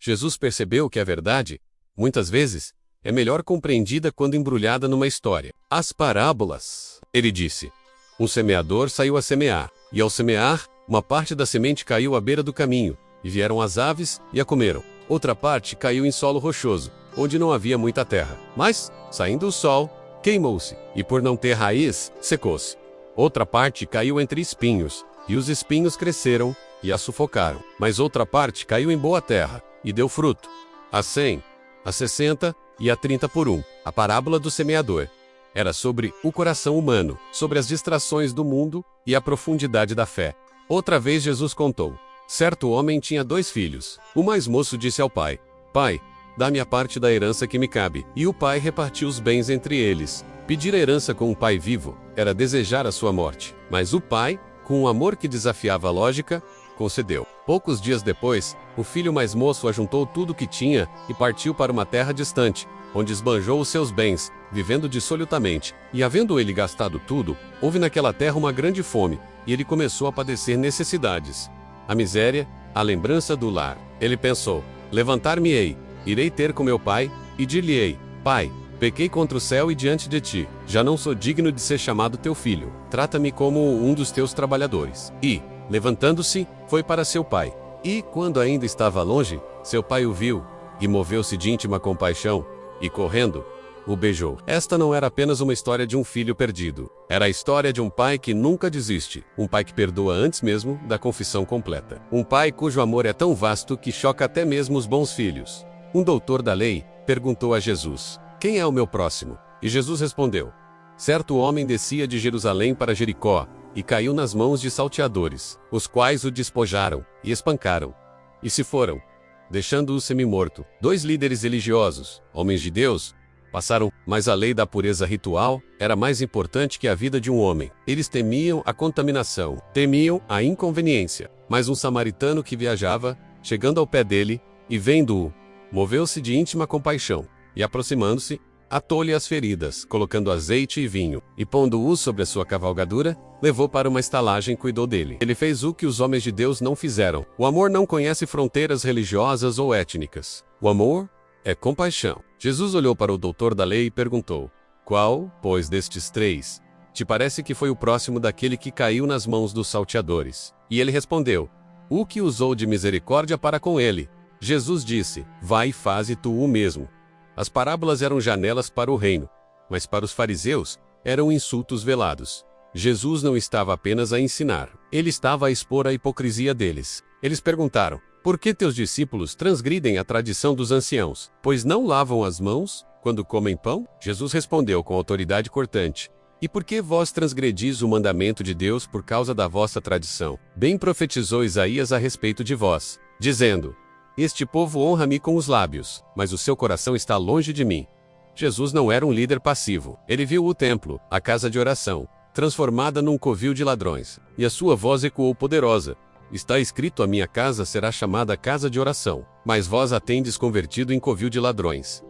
Jesus percebeu que a verdade, muitas vezes, é melhor compreendida quando embrulhada numa história. As parábolas. Ele disse: um semeador saiu a semear, e ao semear, uma parte da semente caiu à beira do caminho, e vieram as aves e a comeram. Outra parte caiu em solo rochoso, onde não havia muita terra. Mas, saindo o sol, queimou-se, e por não ter raiz, secou-se. Outra parte caiu entre espinhos, e os espinhos cresceram e a sufocaram. Mas outra parte caiu em boa terra, e deu fruto, a 100, a 60 e a 30 por 1. A parábola do semeador era sobre o coração humano, sobre as distrações do mundo e a profundidade da fé. Outra vez Jesus contou: certo homem tinha 2 filhos. O mais moço disse ao pai: Pai, dá-me a parte da herança que me cabe. E o pai repartiu os bens entre eles. Pedir a herança com um pai vivo era desejar a sua morte. Mas o pai, com um amor que desafiava a lógica, concedeu. Poucos dias depois, o filho mais moço ajuntou tudo o que tinha e partiu para uma terra distante, onde esbanjou os seus bens, vivendo dissolutamente. E havendo ele gastado tudo, houve naquela terra uma grande fome, e ele começou a padecer necessidades. A miséria, a lembrança do lar. Ele pensou: levantar-me-ei, irei ter com meu pai, e dir-lhe-ei: Pai, pequei contra o céu e diante de ti, já não sou digno de ser chamado teu filho, trata-me como um dos teus trabalhadores. E, levantando-se, foi para seu pai. E, quando ainda estava longe, seu pai o viu, e moveu-se de íntima compaixão, e correndo, o beijou. Esta não era apenas uma história de um filho perdido. Era a história de um pai que nunca desiste. Um pai que perdoa antes mesmo da confissão completa. Um pai cujo amor é tão vasto que choca até mesmo os bons filhos. Um doutor da lei perguntou a Jesus: quem é o meu próximo? E Jesus respondeu: certo homem descia de Jerusalém para Jericó, e caiu nas mãos de salteadores, os quais o despojaram, e espancaram, e se foram, deixando-o semi-morto. 2 líderes religiosos, homens de Deus, passaram, mas a lei da pureza ritual era mais importante que a vida de um homem. Eles temiam a contaminação, temiam a inconveniência. Mas um samaritano que viajava, chegando ao pé dele, e vendo-o, moveu-se de íntima compaixão, e aproximando-se, atou-lhe as feridas, colocando azeite e vinho, e pondo-o sobre a sua cavalgadura, levou para uma estalagem e cuidou dele. Ele fez o que os homens de Deus não fizeram. O amor não conhece fronteiras religiosas ou étnicas. O amor é compaixão. Jesus olhou para o doutor da lei e perguntou: qual, pois, destes 3, te parece que foi o próximo daquele que caiu nas mãos dos salteadores? E ele respondeu: o que usou de misericórdia para com ele. Jesus disse: vai e faze tu o mesmo. As parábolas eram janelas para o reino, mas para os fariseus, eram insultos velados. Jesus não estava apenas a ensinar, ele estava a expor a hipocrisia deles. Eles perguntaram: por que teus discípulos transgridem a tradição dos anciãos, pois não lavam as mãos quando comem pão? Jesus respondeu com autoridade cortante: e por que vós transgredis o mandamento de Deus por causa da vossa tradição? Bem profetizou Isaías a respeito de vós, dizendo: este povo honra-me com os lábios, mas o seu coração está longe de mim. Jesus não era um líder passivo. Ele viu o templo, a casa de oração, transformada num covil de ladrões, e a sua voz ecoou poderosa: está escrito, a minha casa será chamada casa de oração, mas vós a tendes convertido em covil de ladrões.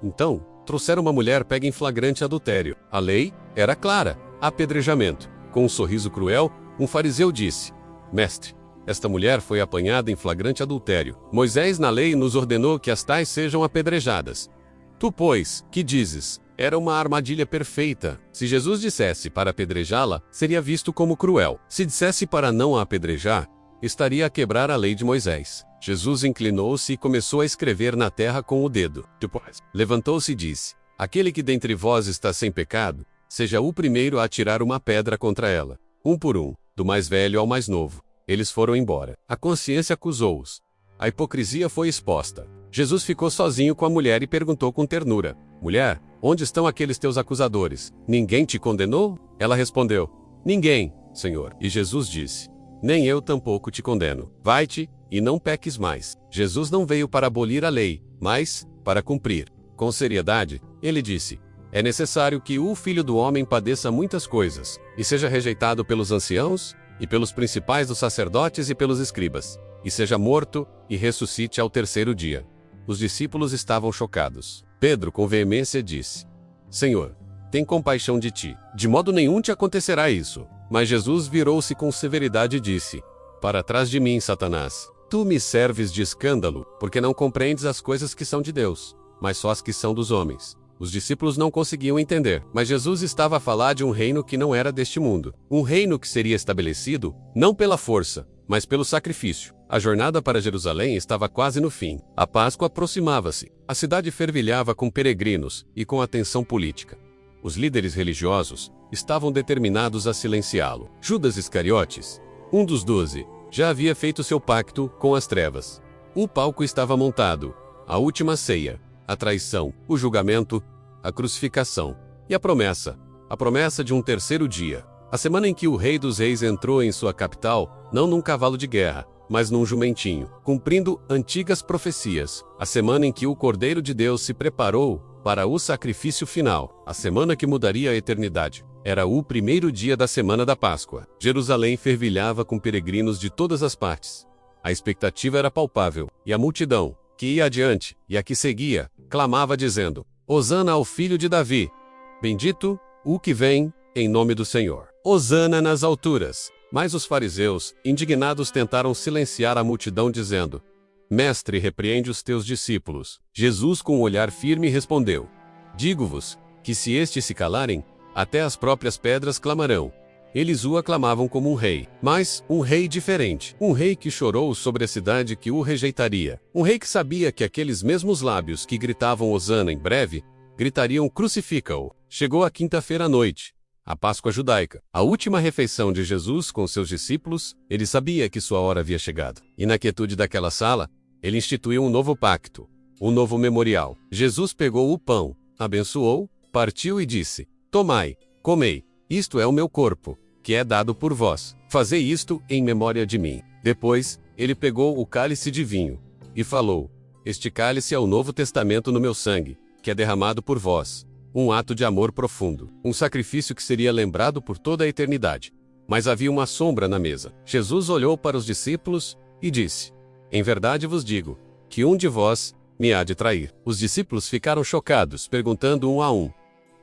Então, trouxeram uma mulher pega em flagrante adultério. A lei era clara: apedrejamento. Com um sorriso cruel, um fariseu disse: mestre, esta mulher foi apanhada em flagrante adultério. Moisés na lei nos ordenou que as tais sejam apedrejadas. Tu, pois, que dizes? Era uma armadilha perfeita. Se Jesus dissesse para apedrejá-la, seria visto como cruel. Se dissesse para não a apedrejar, estaria a quebrar a lei de Moisés. Jesus inclinou-se e começou a escrever na terra com o dedo. Depois, levantou-se e disse: aquele que dentre vós está sem pecado, seja o primeiro a atirar uma pedra contra ela. Um por um, do mais velho ao mais novo. Eles foram embora. A consciência acusou-os. A hipocrisia foi exposta. Jesus ficou sozinho com a mulher e perguntou com ternura: mulher, onde estão aqueles teus acusadores? Ninguém te condenou? Ela respondeu: ninguém, Senhor. E Jesus disse: nem eu tampouco te condeno. Vai-te, e não peques mais. Jesus não veio para abolir a lei, mas para cumprir. Com seriedade, ele disse: é necessário que o Filho do Homem padeça muitas coisas, e seja rejeitado pelos anciãos, e pelos principais dos sacerdotes e pelos escribas, e seja morto, e ressuscite ao 3º dia. Os discípulos estavam chocados. Pedro com veemência disse: Senhor, tem compaixão de ti. De modo nenhum te acontecerá isso. Mas Jesus virou-se com severidade e disse: para trás de mim, Satanás. Tu me serves de escândalo, porque não compreendes as coisas que são de Deus, mas só as que são dos homens. Os discípulos não conseguiam entender, mas Jesus estava a falar de um reino que não era deste mundo. Um reino que seria estabelecido, não pela força, mas pelo sacrifício. A jornada para Jerusalém estava quase no fim. A Páscoa aproximava-se. A cidade fervilhava com peregrinos e com a tensão política. Os líderes religiosos estavam determinados a silenciá-lo. Judas Iscariotes, um dos 12, já havia feito seu pacto com as trevas. O palco estava montado. A última ceia, a traição, o julgamento, a crucificação e a promessa de um terceiro dia. A semana em que o Rei dos Reis entrou em sua capital, não num cavalo de guerra, mas num jumentinho, cumprindo antigas profecias. A semana em que o Cordeiro de Deus se preparou para o sacrifício final. A semana que mudaria a eternidade. Era o primeiro dia da semana da Páscoa. Jerusalém fervilhava com peregrinos de todas as partes. A expectativa era palpável, e a multidão, que ia adiante e a que seguia, clamava dizendo: Hosana ao filho de Davi! Bendito o que vem em nome do Senhor! Hosana nas alturas! Mas os fariseus, indignados, tentaram silenciar a multidão dizendo: Mestre, repreende os teus discípulos. Jesus, com um olhar firme, respondeu: Digo-vos que se estes se calarem, até as próprias pedras clamarão. Eles o aclamavam como um rei, mas um rei diferente. Um rei que chorou sobre a cidade que o rejeitaria. Um rei que sabia que aqueles mesmos lábios que gritavam Hosana em breve, gritariam crucifica-o. Chegou a quinta-feira à noite, a Páscoa judaica, a última refeição de Jesus com seus discípulos. Ele sabia que sua hora havia chegado. E na quietude daquela sala, ele instituiu um novo pacto, um novo memorial. Jesus pegou o pão, abençoou, partiu e disse: Tomai, comei, isto é o meu corpo, que é dado por vós. Fazei isto em memória de mim. Depois, ele pegou o cálice de vinho e falou: Este cálice é o novo testamento no meu sangue, que é derramado por vós. Um ato de amor profundo, um sacrifício que seria lembrado por toda a eternidade. Mas havia uma sombra na mesa. Jesus olhou para os discípulos e disse: Em verdade vos digo, que um de vós me há de trair. Os discípulos ficaram chocados, perguntando um a um: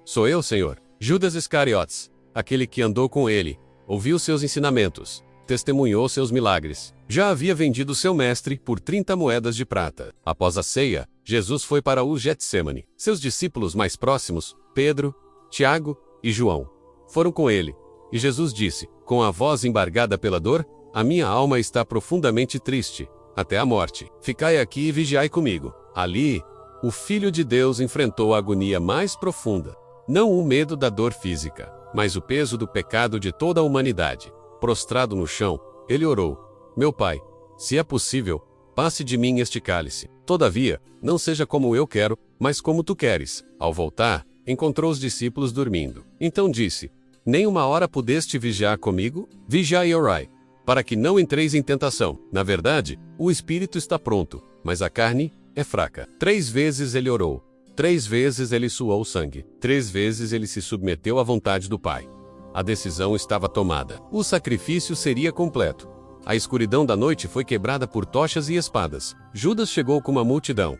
Sou eu, Senhor? Judas Iscariotes, aquele que andou com ele, ouviu seus ensinamentos, testemunhou seus milagres. Já havia vendido seu mestre por 30 moedas de prata. Após a ceia, Jesus foi para o Getsêmani. Seus discípulos mais próximos, Pedro, Tiago e João, foram com ele. E Jesus disse, com a voz embargada pela dor: A minha alma está profundamente triste, até a morte. Ficai aqui e vigiai comigo. Ali, o Filho de Deus enfrentou a agonia mais profunda. Não o medo da dor física, mas o peso do pecado de toda a humanidade. Prostrado no chão, ele orou: Meu Pai, se é possível, passe de mim este cálice. Todavia, não seja como eu quero, mas como tu queres. Ao voltar, encontrou os discípulos dormindo. Então disse: Nem uma hora pudeste vigiar comigo? Vigiai e orai, para que não entreis em tentação. Na verdade, o espírito está pronto, mas a carne é fraca. 3 vezes ele orou. 3 vezes ele suou sangue. 3 vezes ele se submeteu à vontade do Pai. A decisão estava tomada. O sacrifício seria completo. A escuridão da noite foi quebrada por tochas e espadas. Judas chegou com uma multidão.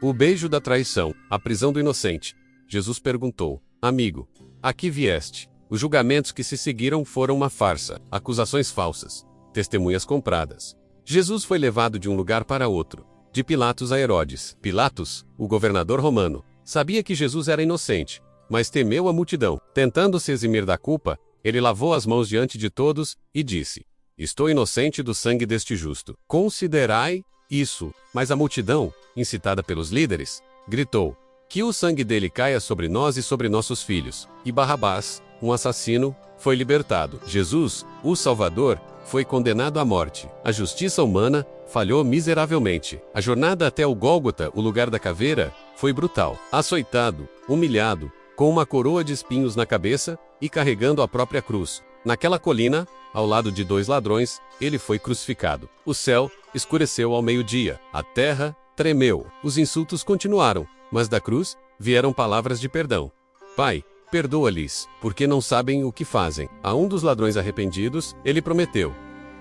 O beijo da traição, a prisão do inocente. Jesus perguntou: Amigo, a que vieste? Os julgamentos que se seguiram foram uma farsa, acusações falsas, testemunhas compradas. Jesus foi levado de um lugar para outro, de Pilatos a Herodes. Pilatos, o governador romano, sabia que Jesus era inocente, mas temeu a multidão. Tentando se eximir da culpa, ele lavou as mãos diante de todos e disse: Estou inocente do sangue deste justo. Considerai isso. Mas a multidão, incitada pelos líderes, gritou: Que o sangue dele caia sobre nós e sobre nossos filhos. E Barrabás, um assassino, foi libertado. Jesus, o Salvador, foi condenado à morte. A justiça humana falhou miseravelmente. A jornada até o Gólgota, o lugar da caveira, foi brutal. Açoitado, humilhado, com uma coroa de espinhos na cabeça e carregando a própria cruz. Naquela colina, ao lado de 2 ladrões, ele foi crucificado. O céu escureceu ao meio-dia. A terra tremeu. Os insultos continuaram, mas da cruz vieram palavras de perdão. Pai, perdoa-lhes, porque não sabem o que fazem. A um dos ladrões arrependidos, ele prometeu: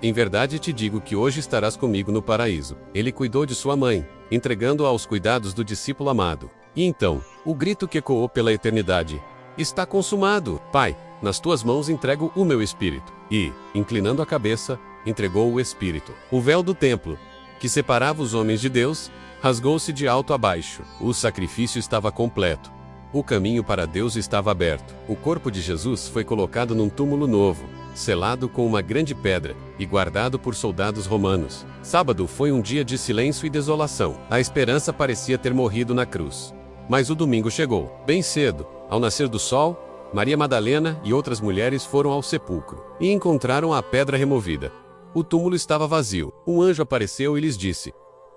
Em verdade te digo que hoje estarás comigo no paraíso. Ele cuidou de sua mãe, entregando-a aos cuidados do discípulo amado. E então, o grito que ecoou pela eternidade: Está consumado! Pai, nas tuas mãos entrego o meu espírito. E, inclinando a cabeça, entregou o espírito. O véu do templo, que separava os homens de Deus, rasgou-se de alto a baixo. O sacrifício estava completo. O caminho para Deus estava aberto. O corpo de Jesus foi colocado num túmulo novo, selado com uma grande pedra e guardado por soldados romanos. Sábado foi um dia de silêncio e desolação. A esperança parecia ter morrido na cruz. Mas o domingo chegou. Bem cedo, ao nascer do sol, Maria Madalena e outras mulheres foram ao sepulcro e encontraram a pedra removida. O túmulo estava vazio. Um anjo apareceu e lhes disse: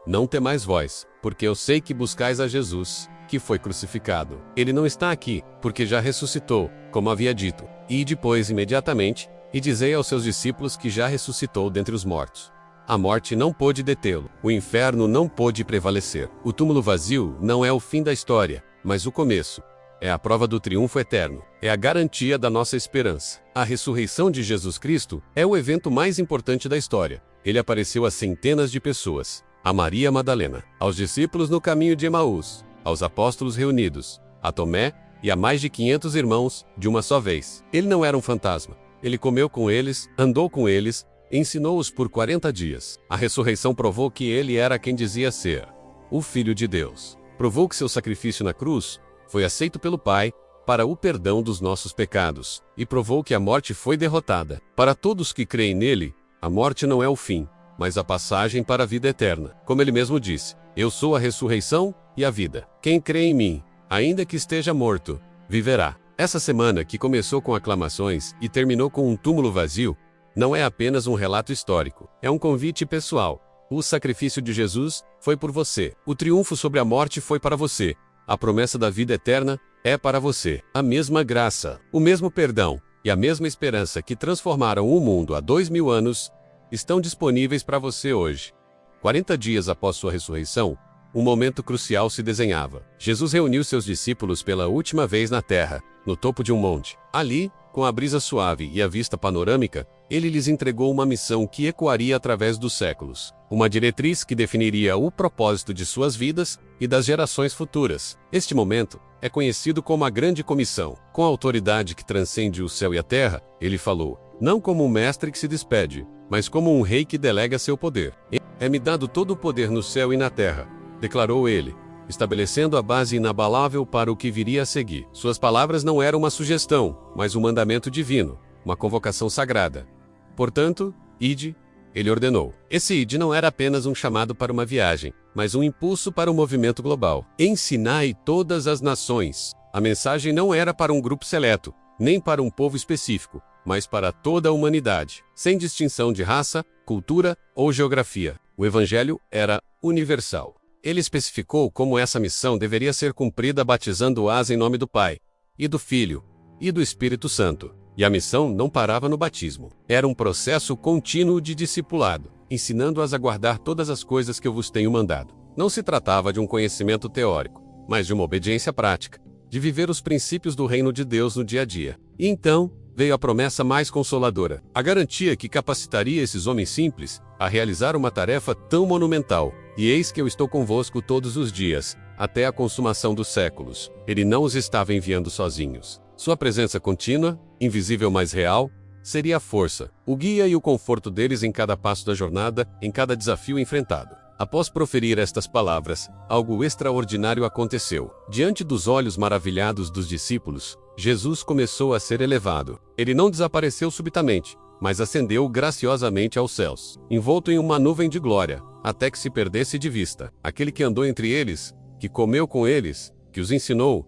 "Não temais vós, porque eu sei que buscais a Jesus, que foi crucificado. Ele não está aqui, porque já ressuscitou, como havia dito. E depois, imediatamente, e dizei aos seus discípulos que já ressuscitou dentre os mortos. A morte não pôde detê-lo, o inferno não pôde prevalecer. O túmulo vazio não é o fim da história, mas o começo. É a prova do triunfo eterno. É a garantia da nossa esperança. A ressurreição de Jesus Cristo é o evento mais importante da história. Ele apareceu a centenas de pessoas. A Maria Madalena, aos discípulos no caminho de Emaús, aos apóstolos reunidos, a Tomé e a mais de 500 irmãos, de uma só vez. Ele não era um fantasma. Ele comeu com eles, andou com eles, ensinou-os por 40 dias. A ressurreição provou que ele era quem dizia ser, o Filho de Deus. Provou que seu sacrifício na cruz foi aceito pelo Pai para o perdão dos nossos pecados, e provou que a morte foi derrotada. Para todos que creem nele, a morte não é o fim, mas a passagem para a vida eterna. Como ele mesmo disse: "Eu sou a ressurreição e a vida. Quem crê em mim, ainda que esteja morto, viverá." Essa semana, que começou com aclamações e terminou com um túmulo vazio, não é apenas um relato histórico, é um convite pessoal. O sacrifício de Jesus foi por você. O triunfo sobre a morte foi para você. A promessa da vida eterna é para você. A mesma graça, o mesmo perdão e a mesma esperança que transformaram o mundo há 2000 anos estão disponíveis para você hoje. 40 dias após sua ressurreição, um momento crucial se desenhava. Jesus reuniu seus discípulos pela última vez na terra, no topo de um monte. Ali, com a brisa suave e a vista panorâmica, ele lhes entregou uma missão que ecoaria através dos séculos. Uma diretriz que definiria o propósito de suas vidas e das gerações futuras. Este momento é conhecido como a Grande Comissão. Com a autoridade que transcende o céu e a terra, ele falou, não como um mestre que se despede, mas como um rei que delega seu poder. "É-me dado todo o poder no céu e na terra", declarou ele, estabelecendo a base inabalável para o que viria a seguir. Suas palavras não eram uma sugestão, mas um mandamento divino, uma convocação sagrada. Portanto, ide, ele ordenou. Esse ide não era apenas um chamado para uma viagem, mas um impulso para um movimento global. Ensinai todas as nações. A mensagem não era para um grupo seleto, nem para um povo específico, mas para toda a humanidade, sem distinção de raça, cultura ou geografia. O evangelho era universal. Ele especificou como essa missão deveria ser cumprida batizando-as em nome do Pai, e do Filho, e do Espírito Santo. E a missão não parava no batismo. Era um processo contínuo de discipulado, ensinando-as a guardar todas as coisas que eu vos tenho mandado. Não se tratava de um conhecimento teórico, mas de uma obediência prática, de viver os princípios do reino de Deus no dia a dia. E então, veio a promessa mais consoladora, a garantia que capacitaria esses homens simples a realizar uma tarefa tão monumental. "E eis que eu estou convosco todos os dias, até a consumação dos séculos." Ele não os estava enviando sozinhos. Sua presença contínua, invisível mas real, seria a força, o guia e o conforto deles em cada passo da jornada, em cada desafio enfrentado. Após proferir estas palavras, algo extraordinário aconteceu. Diante dos olhos maravilhados dos discípulos, Jesus começou a ser elevado. Ele não desapareceu subitamente, mas ascendeu graciosamente aos céus, envolto em uma nuvem de glória, até que se perdesse de vista. Aquele que andou entre eles, que comeu com eles, que os ensinou,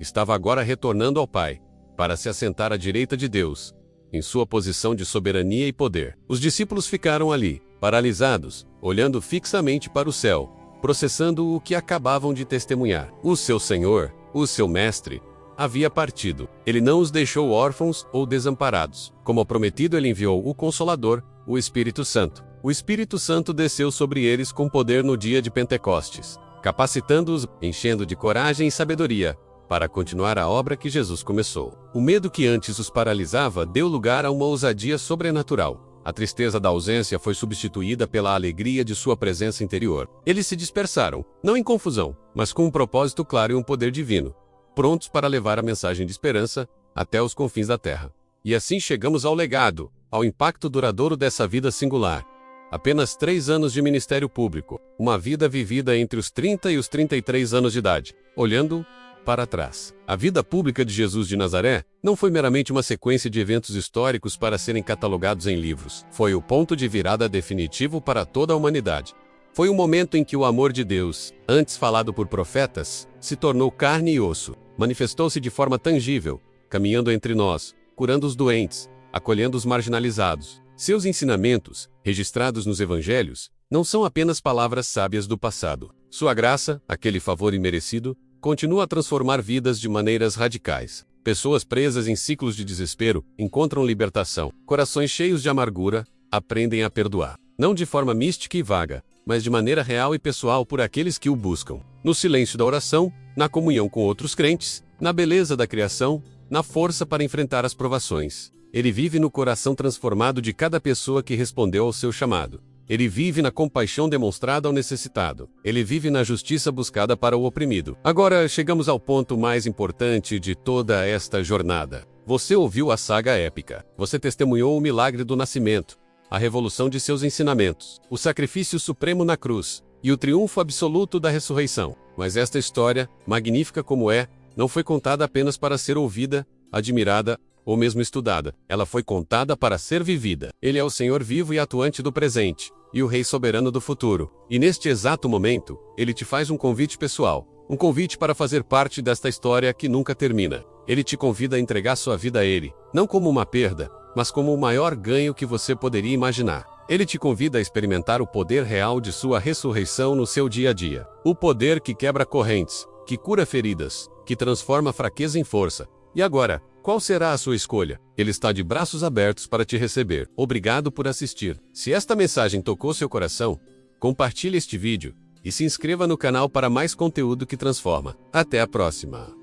estava agora retornando ao Pai, para se assentar à direita de Deus, em sua posição de soberania e poder. Os discípulos ficaram ali, paralisados, olhando fixamente para o céu, processando o que acabavam de testemunhar. O seu Senhor, o seu Mestre, havia partido. Ele não os deixou órfãos ou desamparados. Como prometido, ele enviou o Consolador, o Espírito Santo. O Espírito Santo desceu sobre eles com poder no dia de Pentecostes, capacitando-os, enchendo de coragem e sabedoria, para continuar a obra que Jesus começou. O medo que antes os paralisava deu lugar a uma ousadia sobrenatural. A tristeza da ausência foi substituída pela alegria de sua presença interior. Eles se dispersaram, não em confusão, mas com um propósito claro e um poder divino, prontos para levar a mensagem de esperança até os confins da terra. E assim chegamos ao legado, ao impacto duradouro dessa vida singular. Apenas 3 anos de ministério público, uma vida vivida entre os 30 e os 33 anos de idade. Olhando para trás, a vida pública de Jesus de Nazaré não foi meramente uma sequência de eventos históricos para serem catalogados em livros. Foi o ponto de virada definitivo para toda a humanidade. Foi o momento em que o amor de Deus, antes falado por profetas, se tornou carne e osso, manifestou-se de forma tangível, caminhando entre nós, curando os doentes, acolhendo os marginalizados. Seus ensinamentos, registrados nos evangelhos, não são apenas palavras sábias do passado. Sua graça, aquele favor imerecido, continua a transformar vidas de maneiras radicais. Pessoas presas em ciclos de desespero encontram libertação. Corações cheios de amargura aprendem a perdoar. Não de forma mística e vaga, mas de maneira real e pessoal por aqueles que o buscam. No silêncio da oração, na comunhão com outros crentes, na beleza da criação, na força para enfrentar as provações. Ele vive no coração transformado de cada pessoa que respondeu ao seu chamado. Ele vive na compaixão demonstrada ao necessitado. Ele vive na justiça buscada para o oprimido. Agora chegamos ao ponto mais importante de toda esta jornada. Você ouviu a saga épica. Você testemunhou o milagre do nascimento, a revolução de seus ensinamentos, o sacrifício supremo na cruz e o triunfo absoluto da ressurreição. Mas esta história, magnífica como é, não foi contada apenas para ser ouvida, admirada ou mesmo estudada. Ela foi contada para ser vivida. Ele é o Senhor vivo e atuante do presente e o Rei soberano do futuro. E neste exato momento, ele te faz um convite pessoal. Um convite para fazer parte desta história que nunca termina. Ele te convida a entregar sua vida a ele, não como uma perda, mas como o maior ganho que você poderia imaginar. Ele te convida a experimentar o poder real de sua ressurreição no seu dia a dia. O poder que quebra correntes, que cura feridas, que transforma fraqueza em força. E agora, qual será a sua escolha? Ele está de braços abertos para te receber. Obrigado por assistir. Se esta mensagem tocou seu coração, compartilhe este vídeo e se inscreva no canal para mais conteúdo que transforma. Até a próxima!